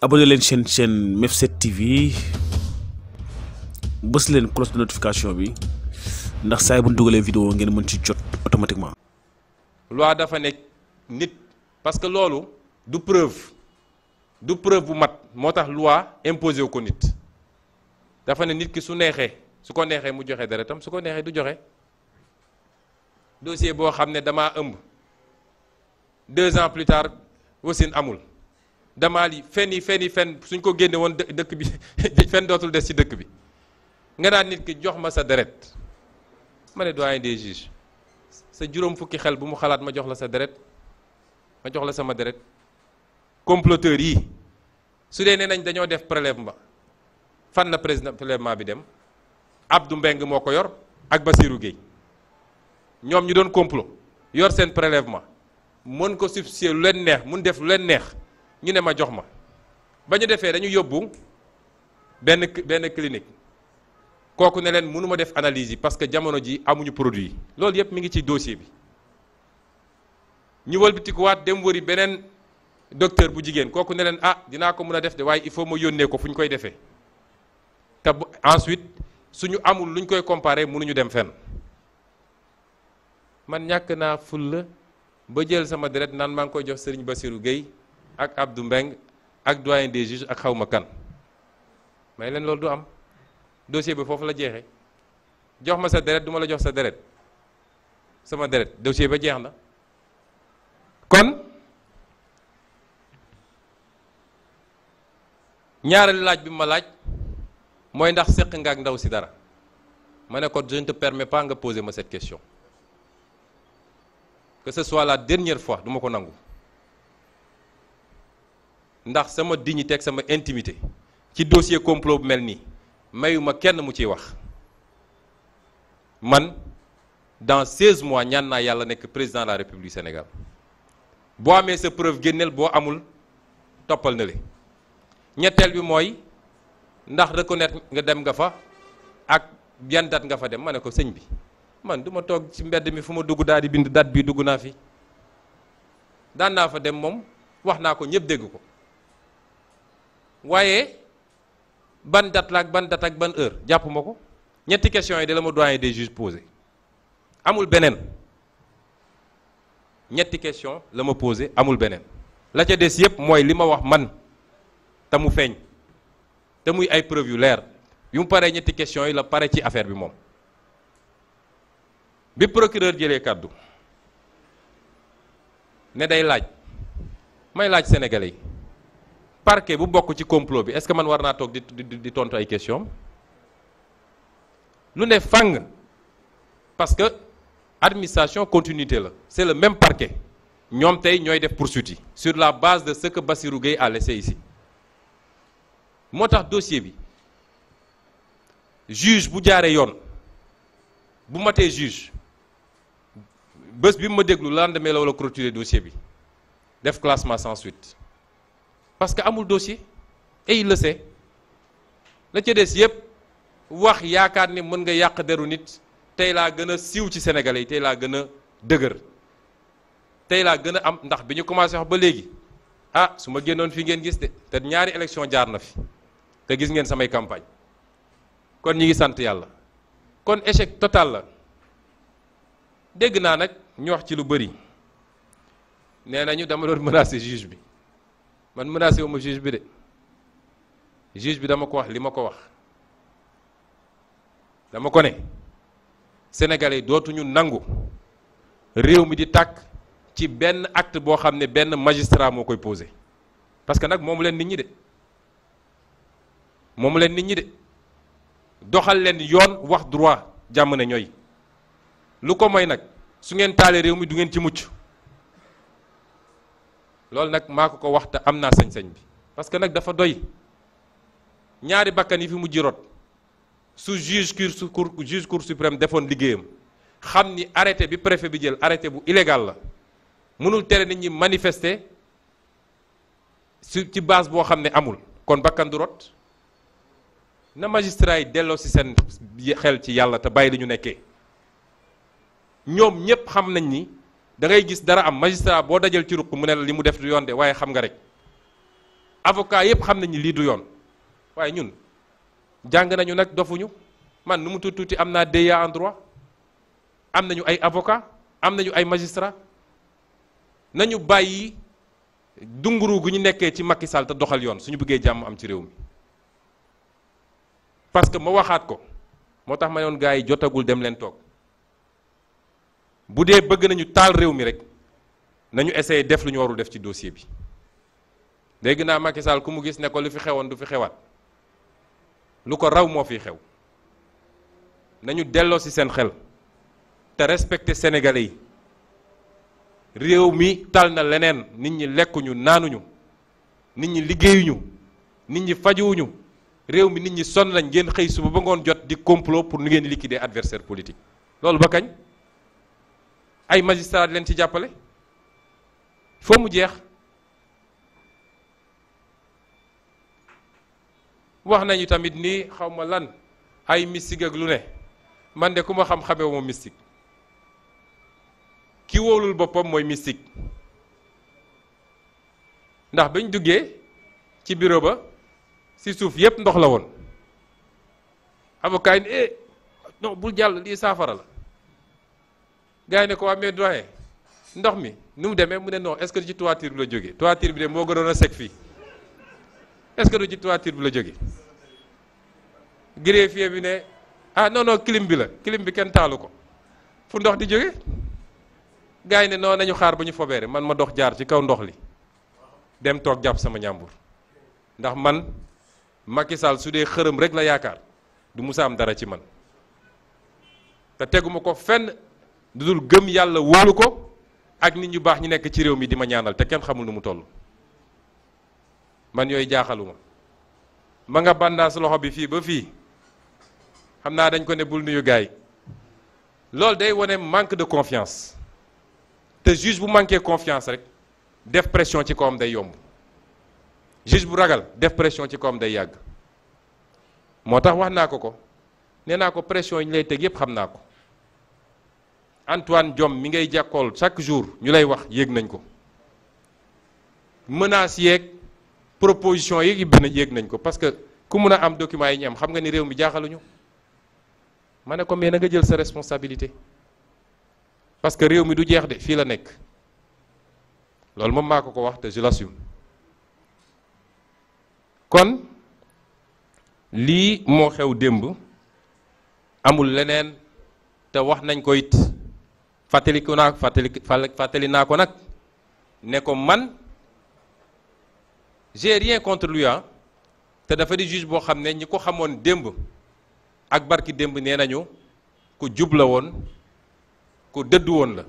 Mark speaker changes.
Speaker 1: abonné leen chaîne MEF7 TV bës leen cloche de notification bi ndax saa bu ñu dugalee vidéo ngeen mën ci jot automatiquement.
Speaker 2: loi dafa nekk nit parce que loolu du preuve bu mat moo tax loi imposé wu ko nit dafa ne nit ki su ko neexee mu joxe deretam su ko neexee du joxe. dossier boo xam ne damaa ëmb 2 ans plus tard wasin amul damaa li fen suñ ko génne woon dëkk bi fen dootul des ci dëkk bi nga naan nit ki jox ma sa deret ma ne doyen des juges sa juróom fukki xel bu mu xalaat ma jox la sa deret ma jox la sama deret comploteurs yi su dee nee nañ dañoo def prélèvement fan la président prélèvement bi dem Abdou Mbeng moo ko yor ak Bassirou Gueye ñoom ñu doon complot yor seen prélèvement mën ko substituer lu leen neex mun def lu leen neex ñu ne ma jox ma ba ñu defee dañu yóbbu benn clinique kooku ne leen mënuma def analyse yi parce que jamono ji amuñu produit yi loolu yëpp mi ngi ci dossier bi ñu wëlbatikuwaat dem wëri beneen docteur bu jigéen kooku ne leen dinaa ko mën a def de waaye il faut ma yónnee ko fu ñu koy defee te ensuite suñu amul luñ koy comparer mënuñu dem fenn. man ñàkk naa fulla ba jël sama deret naan maa ngi koy jox Serigne Bassirou Gueye ak Abdou Mbeng ak doyen des juges ak xawma kan may leen loolu du am dossier bi foofu la jeexee jox ma sa deret du ma la jox sa deret sama deret dossier ba jeex na kon ñaareelu laaj bi ma laaj mooy ndax séq nga ak ndaw si dara ma ne ko je ne te permets pas nga poser ma cette question. Que ce soit la dernière fois du ma ko nangu ndax sama dignité ak sama intimité ci dossier complot bu mel nii mayuma kenn mu ciy wax man dans 16 mois ñaan naa yàlla nekk président de la République du Sénégal boo amee sa preuve génneel boo amul toppal na le ñetteel bi mooy ndax reconnaître nga dem nga fa ak yan date nga fa dem ma ne ko sëñ bi man du ma toog ci mbedd mi fu ma dugg daal di bind date bi dugg naa fi daan naa fa dem moom wax naa ko ñëpp dégg ko waaye ban date la ak ban date ak ban heure jàpp ma ko ñetti questions yi de la ma doyen des juges posé amul beneen ñetti question la ma posé amul beneen la ca des yëpp mooy li ma wax man te mu feeñ te muy ay preuve yu leer yu mu paree ñetti questions yi la pare ci affaire bi moom. bi procureur jëlee kàddu ne day laaj may laaj sénégalais yi parquet bu bokk ci complot bi est-ce que man war naa toog di tontu ay questions lu ne fàng parce que administration continuité la c'est le même parquet ñoom tey ñooy def poursuite yi sur la base de ce que Bassirou Gueye a laissé ici moo tax dossier bi juge bu jaaree yoon bu matee juge bés bi mu ma déglu lendemain la wala clôturer dossier bi def classement sans suite parce que amul dossier et il le sait la ca des yëpp wax yaakaar ni mën nga yàq deru nit tey laa gën a siiw ci Sénégalais yi tey laa gën a dëgër tey laa gën a am ndax bi ñu commencé wax ba léegi su ma génnoon fi ngeen gis de te ñaari élection jaar na fi te gis ngeen samay campagne kon ñi ngi sant yàlla kon échec total la dégg naa nag ñu wax ci lu bëri nee nañu dama doon menacer juge bi man menacé wu ma juge bi de juge bi dama ko wax li ma ko wax dama ko ne sénégalais dootuñu nangu réew mi di tàkk ci benn acte boo xam ne benn magistrat moo koy posé parce que nag moomu leen nit ñi de doxal leen yoon wax droit jàmm ne ñooy lu ko mooy nag su ngeen taalee réew mi du ngeen ci mucc loolu nag maa ko wax te am naa sañ-sañ bi parce que nag dafa doy ñaari bakkan yi fi mujj rot su juge cour suprême defoon liggéeyam xam ni arrêté bi préfet bi jël arrêté bu illégal la mënul tere nit ñi manifester ci base boo xam ne amul kon bakkan du rot na magistrat yi delloo ci seen xel ci yàlla te bàyyi li ñu nekkee ñoom ñépp xam nañ ni da ngay gis dara am magistrat boo dajal ci ruq mu ne la li mu def du yoon de waaye xam nga rek avocat yépp xam nañu lii du yoon waaye ñun jàng nañu nag dofuñu man nu mu tuuti am naa DEA en droit am nañu ay avocat am nañu ay magistrat nañu bàyyi dunguru gu ñu nekkee ci Macky Sall te doxal yoon suñu bëggee jàmm am ci réew mi parce que ma waxaat ko moo tax ma yoon gars yi jotagul dem leen toog bu dee bëgg nañu taal réew mi rek nañu essayer def lu ñu warul def ci dossier bi dégg naa Macky Sall ku mu gis ne ko lu fi xewoon du fi xewaat lu ko raw moo fiy xew nañu delloo ci seen xel te respecter sénégalais yi réew mi tal na leneen nit ñi lekkuñu naanuñu nit ñi liggéeyuñu nit ñi fajuwuñu réew mi nit ñi sonn nañ ngeen xëy suba ba ngoon jot di complot pour nu ngeen liquider adversaire politique loolu ba kañ ay magistrat leen ci jàppale foo mu jeex wax nañu tamit ni xaw ma lan ay mystique ak lu ne man de ku ma xam-xamee ma mystique ki wóolul boppam mooy mystique ndax bañ duggee ci bureau ba ci suuf yépp ndox la woon avocat yi ne non bul jàll lii saafara la gars yi ne ko waa mais doyen ndox mi nu mu demee mu ne non est-ce que ci toiture bi la jógee toiture bi de moo gënoon a sec fii est-ce que du ci toiture bi la jógee greffier bi ne ah non non clim bi la clim bi kenn taalu ko fu ndox di jóge gars yi ne non nañu xaar ba ñu fobeere man ma dox jaar ci kaw ndox li dem toog jàpp sama ñàmbur ndax man Macky Sall su dee xërëm rek la yaakaar du musa am dara ci man te teguma ko fenn du dul gëm yàlla wóolu ko ak nit ñu baax ñi nekk ci réew mi di ma ñaanal te kenn xamul nu mu toll man yooyu jaaxaluma ma nga bandaas loxo bi fii ba fii xam naa dañ ko ne bul nuyu gaay loolu day wane manque de confiance te juge bu manqué confiance rek def pression ci kawam day yomb juge bu ragal def pression ci kawam day yàgg moo tax wax naa ko nee naa ko pression yi ñu lay teg yépp xam naa ko Antoine Diome mi ngay jàkkool chaque jour ñu lay wax yéeg nañ ko menaces yeeg proposition yi yéeg nañ ko parce que ku mun a am documents yi ñu am xam nga ni réew mi jaaxaluñu ma ne ko mais na nga jël sa responsabilité parce que réew mi du jeex de fii la nekk loolu moom maa ko wax te je l'assume kon lii moo xew démb amul leneen te wax nañ ko it fàttali naa ko nag ne ko man j'ai rien contre lui te dafa di juge boo xam ne ñi ko xamoon démb ak barki démb nee nañu ku jub la woon ku dëddu woon la